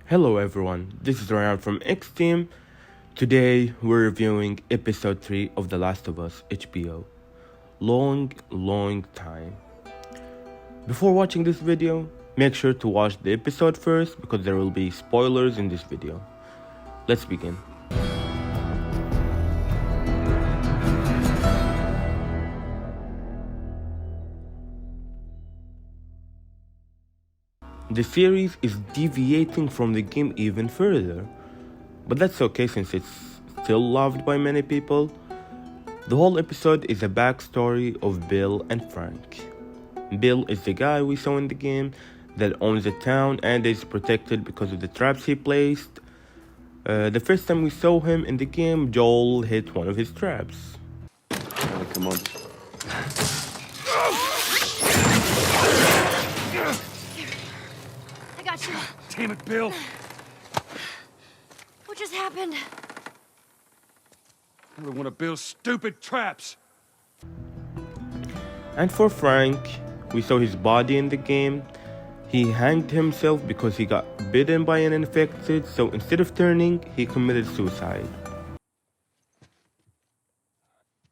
Hello everyone, this is Ryan from Xteam. Today we're reviewing episode 3 of The Last of Us HBO. Long time. Before watching this video, make sure to watch the episode first because there will be spoilers in this video. Let's begin. The series is deviating from the game even further, but that's okay since it's still loved by many people. The whole episode is a backstory of Bill and Frank. Bill is the guy we saw in the game that owns the town and is protected because of the traps he placed. The first time we saw him in the game, Joel hit one of his traps. Come on. I got you. Damn it, Bill. What just happened? Another one of Bill's stupid traps. And for Frank, we saw his body in the game. He hanged himself because he got bitten by an infected, so instead of turning, he committed suicide.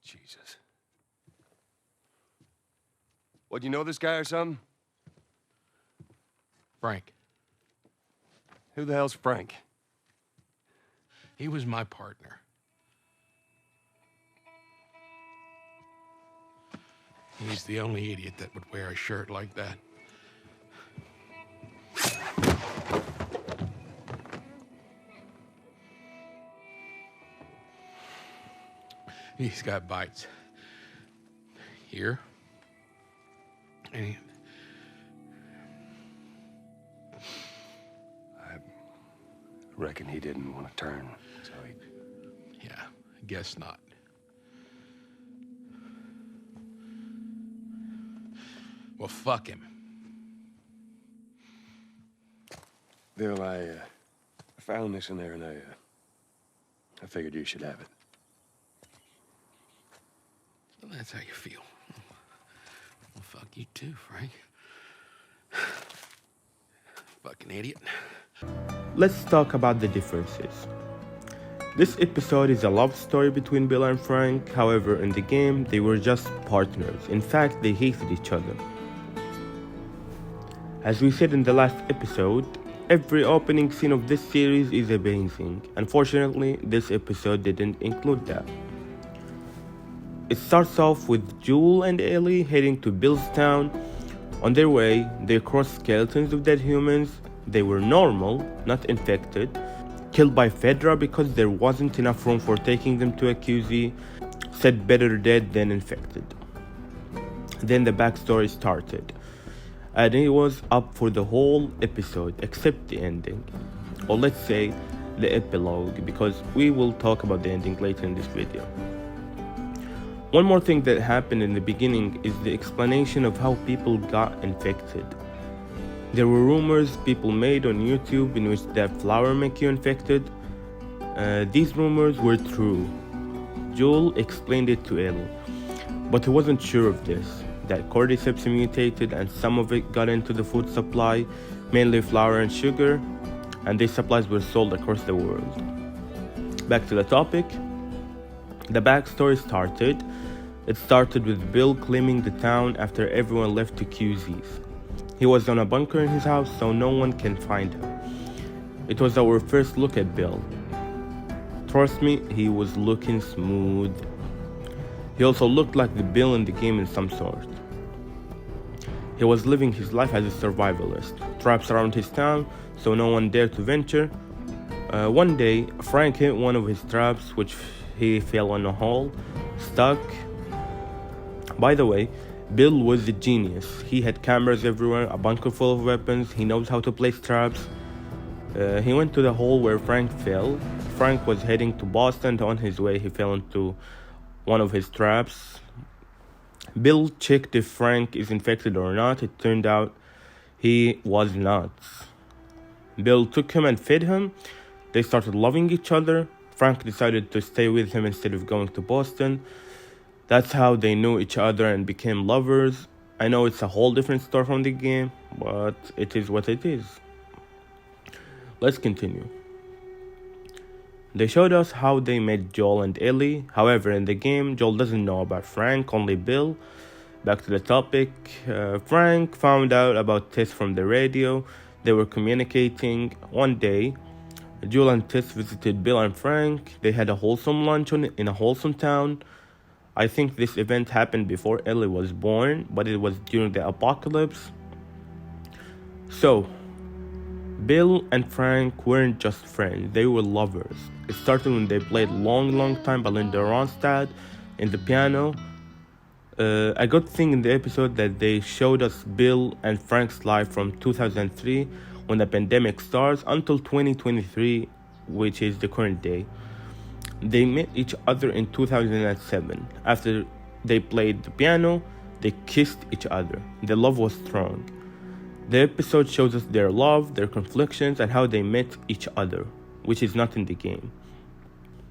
Jesus. What, you know this guy or something? Frank. Who the hell's Frank? He was my partner. He's the only idiot that would wear a shirt like that. He's got bites. Here. And I reckon he didn't want to turn, so he... yeah, I guess not. Well, fuck him. Bill, I found this in there, and I figured you should have it. Well, that's how you feel. Well, fuck you too, Frank. Fucking idiot. Let's talk about the differences. This episode is a love story between Bill and Frank. However, in the game, they were just partners. In fact, they hated each other. As we said in the last episode, every opening scene of this series is amazing. Unfortunately, this episode didn't include that. It starts off with Joel and Ellie heading to Bill's town. On their way, they cross skeletons of dead humans. They were normal, not infected, killed by Fedra because there wasn't enough room for taking them to a QZ, said better dead than infected. Then the backstory started, and it was up for the whole episode except the ending, or let's say the epilogue, because we will talk about the ending later in this video. One more thing that happened in the beginning is the explanation of how people got infected. There were rumors people made on YouTube in which that flower make you infected. These rumors were true. Joel explained it to Ellie, but he wasn't sure of this, that cordyceps mutated and some of it got into the food supply, mainly flour and sugar, and these supplies were sold across the world. Back to the topic. The backstory started. It started with Bill claiming the town after everyone left to QZs. He was on a bunker in his house, so no one can find him. It was our first look at Bill. Trust me, he was looking smooth. He also looked like the Bill in the game in some sort. He was living his life as a survivalist. Traps around his town, so no one dared to venture. One day, Frank hit one of his traps, which he fell in a hole, stuck. By the way, Bill was a genius. He had cameras everywhere, a bunker full of weapons. He knows how to place traps. He went to the hole where Frank fell. Frank was heading to Boston. On his way, he fell into one of his traps. Bill checked if Frank is infected or not. It turned out he was not. Bill took him and fed him. They started loving each other. Frank decided to stay with him instead of going to Boston. That's how they knew each other and became lovers. I know it's a whole different story from the game, but it is what it is. Let's continue. They showed us how they met Joel and Ellie. However, in the game, Joel doesn't know about Frank, only Bill. Back to the topic. Frank found out about Tess from the radio. They were communicating. One day, Joel and Tess visited Bill and Frank. They had a wholesome lunch in a wholesome town. I think this event happened before Ellie was born, but it was during the apocalypse. So, Bill and Frank weren't just friends, they were lovers. It started when they played Long Time by Linda Ronstadt in the piano. A good thing in the episode that they showed us Bill and Frank's life from 2003 when the pandemic starts until 2023, which is the current day. They met each other in 2007. After they played the piano, they kissed each other. The love was strong. The episode shows us their love, their conflictions, and how they met each other, which is not in the game.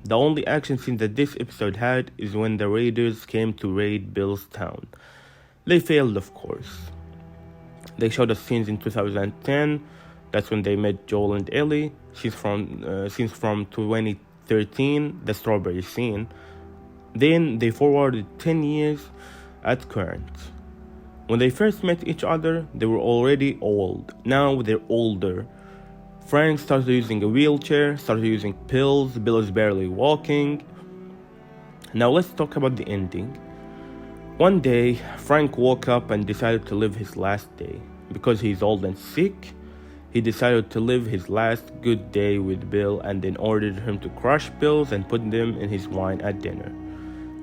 The only action scene that this episode had is when the raiders came to raid Bill's town. They failed, of course. They showed us scenes in 2010. That's when they met Joel and Ellie. Scenes from 2013, the strawberry scene. Then they forwarded 10 years at current. When they first met each other, they were already old. Now they're older. Frank started using a wheelchair, started using pills, Bill is barely walking. Now let's talk about the ending. One day, Frank woke up and decided to live his last day. Because he's old and sick, he decided to live his last good day with Bill and then ordered him to crush pills and put them in his wine at dinner.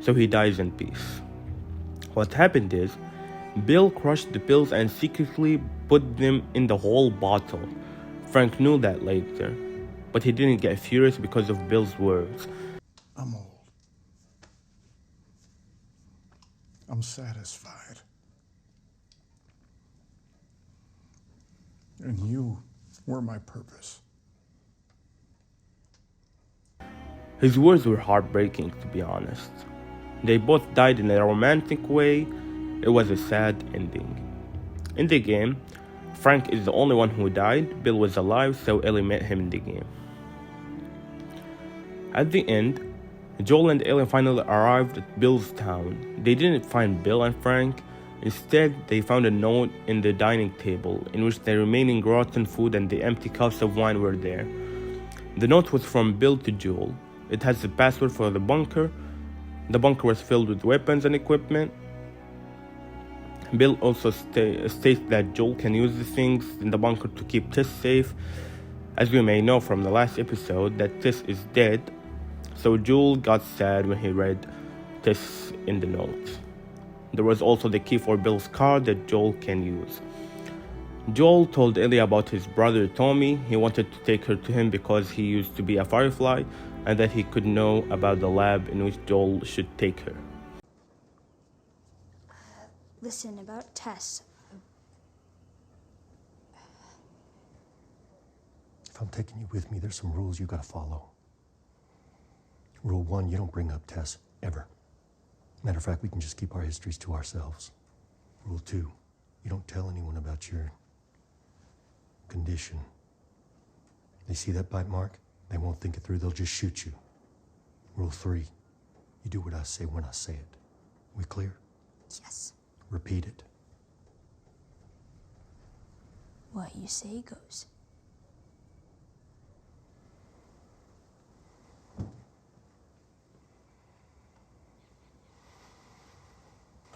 So he dies in peace. What happened is, Bill crushed the pills and secretly put them in the whole bottle. Frank knew that later, but he didn't get furious because of Bill's words. I'm old. I'm satisfied. And you were my purpose. His words were heartbreaking, to be honest. They both died in a romantic way. It was a sad ending. In the game, Frank is the only one who died. Bill was alive, so Ellie met him in the game. At the end, Joel and Ellie finally arrived at Bill's town. They didn't find Bill and Frank. Instead, they found a note in the dining table in which the remaining rotten food and the empty cups of wine were there. The note was from Bill to Joel. It has the password for the bunker. The bunker was filled with weapons and equipment. Bill also states that Joel can use the things in the bunker to keep Tess safe. As we may know from the last episode, that Tess is dead, so Joel got sad when he read Tess in the note. There was also the key for Bill's car that Joel can use. Joel told Ellie about his brother Tommy. He wanted to take her to him because he used to be a firefly and that he could know about the lab in which Joel should take her. Listen, about Tess. If I'm taking you with me, there's some rules you gotta follow. Rule 1, you don't bring up Tess, ever. Matter of fact, we can just keep our histories to ourselves. Rule 2, you don't tell anyone about your condition. They see that bite mark, they won't think it through, they'll just shoot you. Rule 3, you do what I say when I say it. We clear? Yes. Repeat it. What you say goes.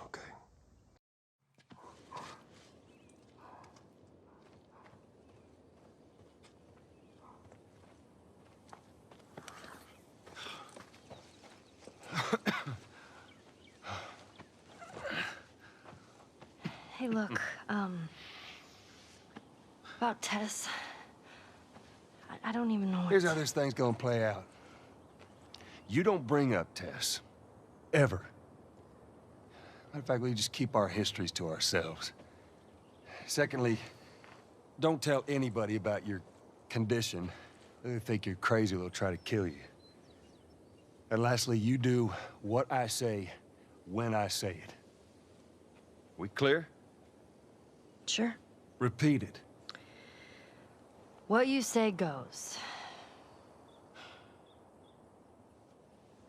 Okay. Hey, look, about Tess. I don't even know what Here's how this thing's gonna play out. You don't bring up Tess. Ever. Matter of fact, we just keep our histories to ourselves. Secondly, don't tell anybody about your condition. They think you're crazy, they'll try to kill you. And lastly, you do what I say when I say it. We clear? Sure. Repeat it. What you say goes.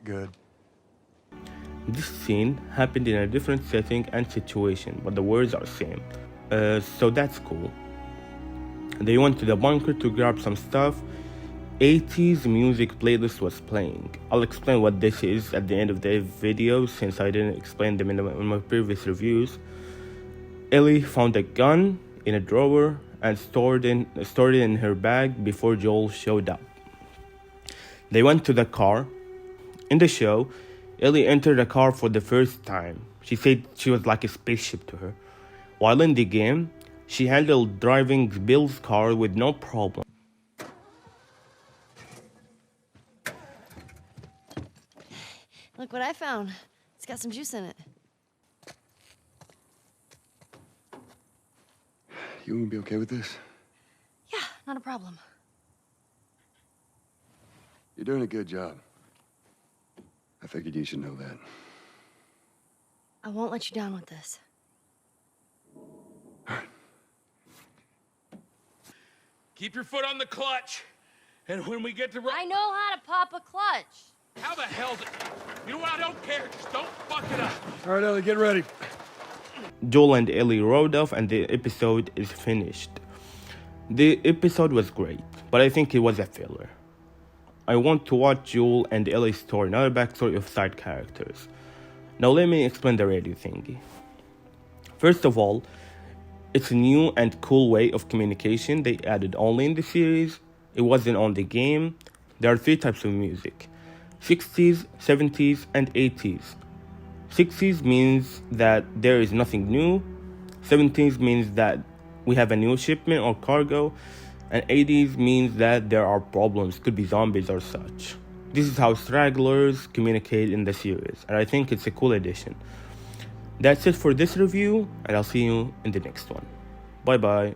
Good. This scene happened in a different setting and situation, but the words are same. So that's cool. They went to the bunker to grab some stuff. 80s music playlist was playing. I'll explain what this is at the end of the video since I didn't explain them in my previous reviews. Ellie found a gun in a drawer and stored it in her bag before Joel showed up. They went to the car. In the show, Ellie entered the car for the first time. She said she was like a spaceship to her. While in the game, she handled driving Bill's car with no problem. Look what I found. It's got some juice in it. You gonna be okay with this? Yeah, not a problem. You're doing a good job. I figured you should know that. I won't let you down with this. Keep your foot on the clutch. And when we get to... I know how to pop a clutch. How the hell did... You know what? I don't care. Just don't fuck it up. All right, Ellie, get ready. Joel and Ellie rode off and the episode is finished. The episode was great, but I think it was a filler. I want to watch Joel and Ellie's story, not a backstory of side characters. Now let me explain the radio thingy. First of all, it's a new and cool way of communication they added only in the series. It wasn't on the game. There are 3 types of music: 60s, 70s, and 80s. 60s means that there is nothing new. 70s means that we have a new shipment or cargo. And 80s means that there are problems, could be zombies or such. This is how stragglers communicate in the series, and I think it's a cool addition. That's it for this review, and I'll see you in the next one. Bye bye.